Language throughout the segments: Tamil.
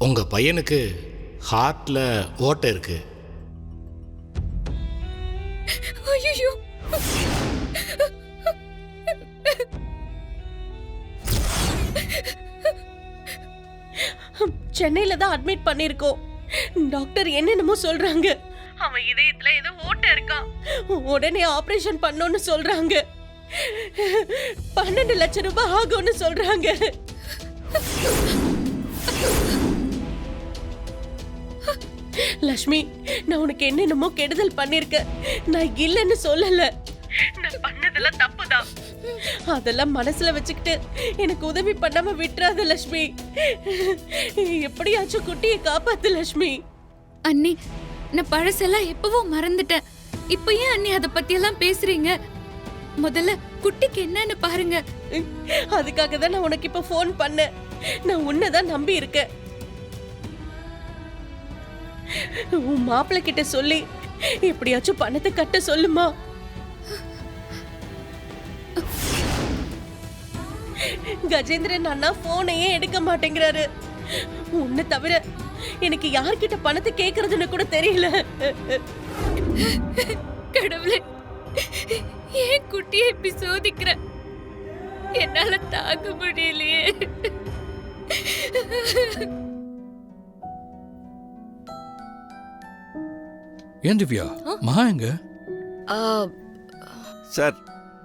உங்க பையனுக்கு ஹார்ட்ல ஓட்டை இருக்கு. ஐயோ, சென்னையில தான் அட்மிட் பண்ணிருக்கோம். டாக்டர் என்னென்னமோ சொல்றாங்க. அவன் இதயத்துல ஏதோ ஓட்டை இருக்கான். உடனே ஆபரேஷன் பண்ணணும்னு சொல்றாங்க. 12 லட்சம் ரூபாய் ஆகும்னு சொல்றாங்க. லட்சுமி, நான் உனக்கு என்னென்னமோ கெடுதல் பண்ணிருக்கேன். நான் இல்லைன்னு சொல்லல. நான் பண்ணதெல்லாம் தப்புதான். அதெல்லாம் மனசுல வச்சுக்கிட்டு எனக்கு உதவி பண்ணாம விட்டுறாத லட்சுமி. எப்படியாச்சும் குட்டியை காப்பாத்து லட்சுமி. அண்ணி, நான் பழசெல்லாம் எப்பவோ மறந்துட்டேன். இப்ப ஏன் அண்ணி அத பத்தி எல்லாம் பேசுறீங்க? முதல்ல குட்டிக்கு என்னன்னு பாருங்க. அதுக்காக தான் நான் உனக்கு இப்ப போன் பண்ணேன். நான் உன்னதான் நம்பி இருக்கேன். உன் மாப்பிள்ளை கிட்ட சொல்லி எப்படியாச்சும் பணத்தை கட்ட சொல்லுமா. கஜேந்திரன் அண்ணா போனையே எடுக்க மாட்டேங்கிறாரு. உன்னை தவிர எனக்கு யார்கிட்ட பணத்தை கேக்குறதுன்னு கூட தெரியல. கடவுளே, ஏன் குட்டியை இப்படி சோதிக்கிற? என்னால தாங்க முடியலையே. ஏன் திவ்யா, மகா எங்க? சார்,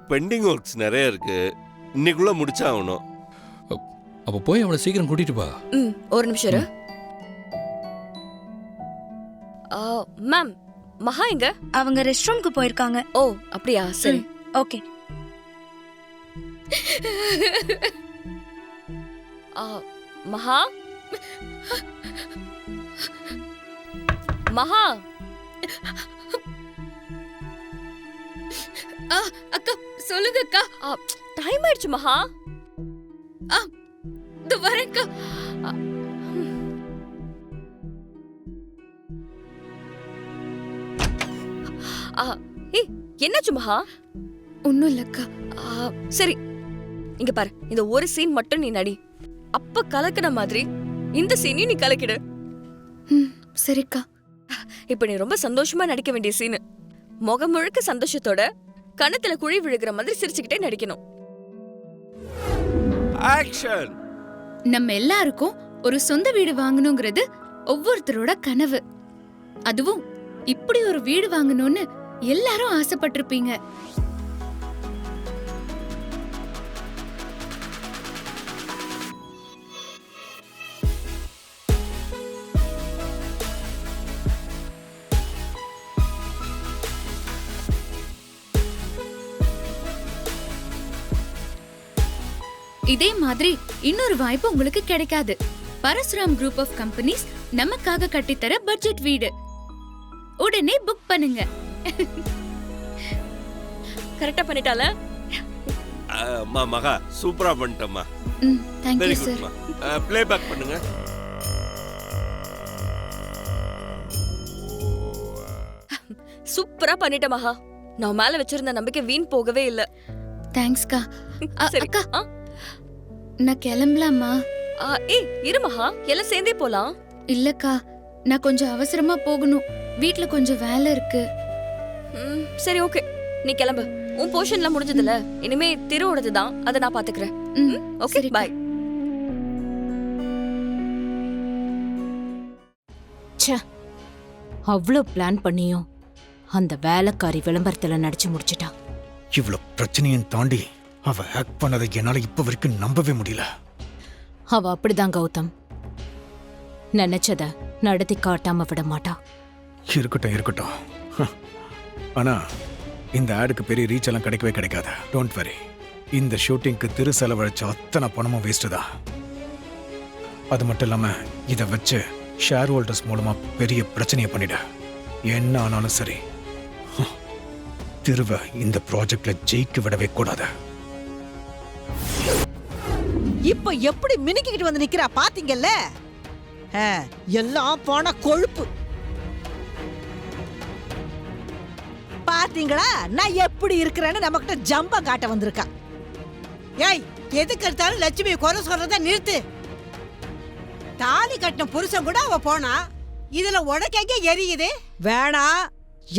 பெண்டிங் ஒர்க்ஸ் நிறைய இருக்கு, இன்னைக்குள்ள முடிச்சாகணும். அப்ப போய் அவளை சீக்கிரம் கூட்டிட்டு வா. ஒரு நிமிஷம் இரு. மேம், மகா எங்க? அவங்க ரெஸ்ட் ரூம்க்கு போயிருக்காங்க. ஓ அப்படியா, சரி. ஓகே. மகா, மகா. அக்கா சொல்லுங்க அக்கா. டைம் ஆயிடுச்சு மகா. இது வரேன்க்கா. என்னாச்சு மகா? ஒண்ணும் இல்லக்கா. சரி, இங்க பாரு, இந்த ஒரு சீன் மட்டும் நீ நடி. அப்ப கலக்கின மாதிரி இந்த சீனையும் நீ கலக்கிடு. சரிக்கா. இப்ப நீ ரொம்ப சந்தோஷமா நடிக்க வேண்டிய சீனு. முகம் முழுக்க சந்தோஷத்தோட கணத்துல குழி விழுகிற மாதிரி சிரிச்சுக்கிட்டே நடிக்கணும். ஆக்ஷன். நம்ம எல்லாருக்கும் ஒரு சொந்த வீடு வாங்கணுங்கிறது ஒவ்வொருத்தரோட கனவு. அதுவும் இப்படி ஒரு வீடு வாங்கணும்னு எல்லாரும் ஆசைப்பட்டிருப்பீங்க. இதே மாதிரி இன்னொரு வாய்ப்பு உங்களுக்கு கிடைக்காது. பரசுராம் குரூப் ஆஃப் கம்பெனிஸ் நமக்காக கட்டித்தர பட்ஜெட் வீடு. உடனே புக் பண்ணுங்க. கரெக்டா பண்ணிட்டால? மகா, சூப்பரா பண்ணிட்டம்மா. Thank very you sir. Good. Play back பண்ணுங்க. சூப்பரா பண்ணிட்ட மகா. நான் மேல வச்சிருந்த நம்பிக்கை வீண் போகவே இல்ல. தேங்க்ஸ்க்கா. சரி அக்கா, நான் கிளம்பலாமா? ஏய் இரு மகா, எல்லாம் சேர்ந்தே போலாம். இல்லக்கா, நான் கொஞ்சம் அவசரமா போகணும். வீட்ல கொஞ்சம் வேலை இருக்கு. சரி ஓகே, நீ கிளம்பு. உன் போர்ஷன்லாம் முடிஞ்சதுல, இனிமே திருவோடது தான், அதை நான் பாத்துக்கிறேன். ஓகே, பாய். அவ்வளோ பிளான் பண்ணியும் அந்த வேலைக்காரி விளம்பரத்துல நடிச்சு முடிச்சிட்டா. இவ்வளவு பிரச்சனையும் தாண்டி அவ ஹேக் பண்ணதை என்னால இப்ப வரைக்கும் நம்பவே முடியல. அவ அப்படிதான் கௌதம், நினைச்சத நடத்தி காட்டாம விட மாட்டா. இருக்கட்டும் இருக்கட்டும். ஆனா இந்த ஆடுக்கு பெரிய ரீச் எல்லாம் கிடைக்கவே கிடைக்காது. Don't worry. இந்த ஷூட்டிங்க்கு திரு செலவழிச்ச அத்தனை பணமும் வேஸ்ட் தான். அது மட்டும் இல்லாம இதை வச்சு ஷேர் ஹோல்டர்ஸ் மூலமா பெரிய பிரச்சனையை பண்ணிட. என்ன ஆனாலும் சரி, திருவ இந்த ப்ராஜெக்ட்ல ஜெயிக்க விடவே கூடாது. இப்ப எப்படி மினுக்கிட்டு வந்து நிக்கிறா பாத்தீங்கல்ல? எல்லாம் போன கொழுப்பு. பாத்தீங்களா நான் எப்படி இருக்கிறேன்னு நமக்கிட்ட ஜம்பா காட்ட வந்திருக்கா. ஏய், எதுக்கு எடுத்தாலும் லட்சுமி குறை சொல்றத நிறுத்து. தாலி கட்டின புருஷன் கூட அவ போனா, இதுல உனக்கு எங்க எரியுது? வேணாம்,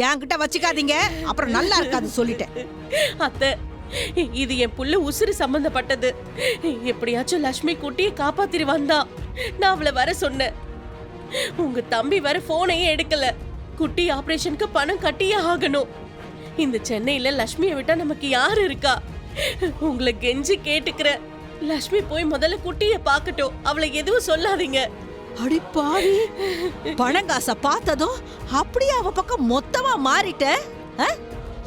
என்கிட்ட வச்சுக்காதீங்க, அப்புறம் நல்லா இருக்காது சொல்லிட்டேன். அத்தை, இது என் புள்ள உசுறு சம்பந்தப்பட்டது. எப்படியாச்சும் லட்சுமி குட்டியை காப்பாத்திரு வந்தா. நான் அவளை வர சொன்னேன். உங்க தம்பி வர போனையே எடுக்கல. குட்டி ஆபரேஷனுக்கு பணம் கட்டியே ஆகணும். இந்த சென்னையில லட்சுமியை விட்டா நமக்கு யாரு இருக்கா? உங்களை கெஞ்சி கேட்டுக்கிறேன். லட்சுமி போய் முதல்ல குட்டிய பாக்கட்டும். அவளை எதுவும் சொல்லாதீங்க. அடி பாவி, பணங்காச பார்த்ததும் அப்படியே அவ பக்கம் மொத்தமா மாறிட்ட.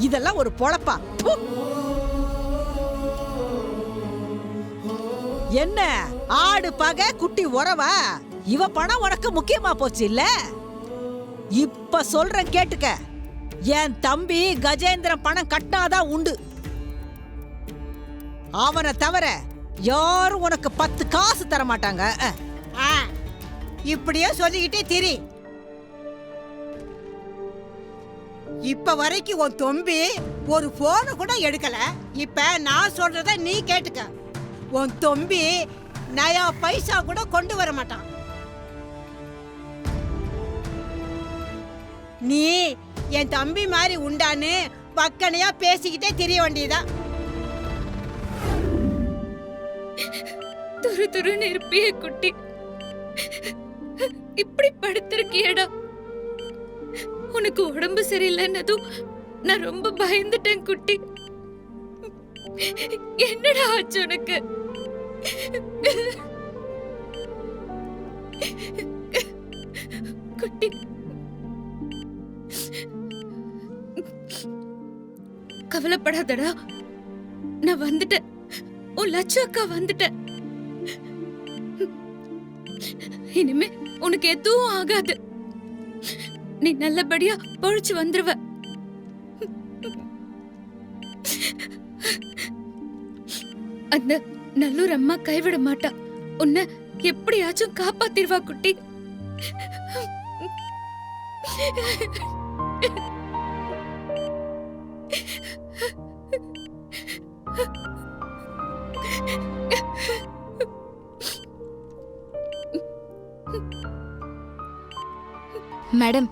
இதெல்லாம் ஒரு பொழப்பா? ப்பு. என்ன ஆடு பகை குட்டி உறவா? இவ பணம் உனக்கு முக்கியமா போச்சு இல்ல? இப்ப சொல்றேன் கேட்டுக்க. என் தம்பி கஜேந்திரன் பணம் கட்டினாதான் உண்டு. அவனை தவிர யாரும் உனக்கு 10 காசு தர மாட்டாங்க. இப்படியே சொல்லிக்கிட்டே திரி. இப்ப வரைக்கும் உன் தம்பி ஒரு போன கூட எடுக்கல. இப்ப நான் சொல்றத நீ கேட்டுக்க. உன் தம்பி நயா பைசா கூட கொண்டு வர மாட்டான். நீ என் தம்பி மாதிரி உண்டான்னு பக்கனையா பேசிக்கிட்டே தெரிய வேண்டியதான். துரு துருன்னு இருப்பியே குட்டி, இப்படி படுத்திருக்கியடா. உனக்கு உடம்பு சரியில்லைன்னதும் நான் ரொம்ப பயந்துட்டேன் குட்டி. என்னடா ஆச்சு உனக்கு? குட்டி, கவலைப்படாதடா, நான் வந்துட்டேன். உன் லட்சு அக்கா வந்துட்டேன். இனிமே உனக்கு எதுவும் ஆகாது. நீ நல்லபடியா பொழைச்சு வந்துருவ. அந்த நல்லூர் அம்மா கைவிட மாட்டா. உன்னை எப்படியாச்சும் காப்பாத்திருவா குட்டி. மேடம்,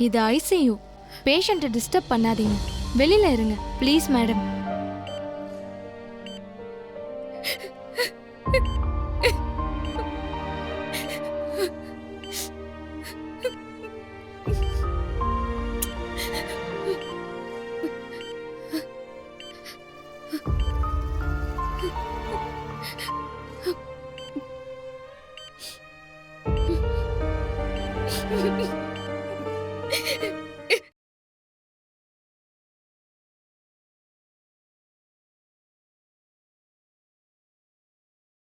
இது ஐசியூ. பேஷண்ட்டை டிஸ்டர்ப் பண்ணாதீங்க, வெளியில இருங்க ப்ளீஸ் மேடம்.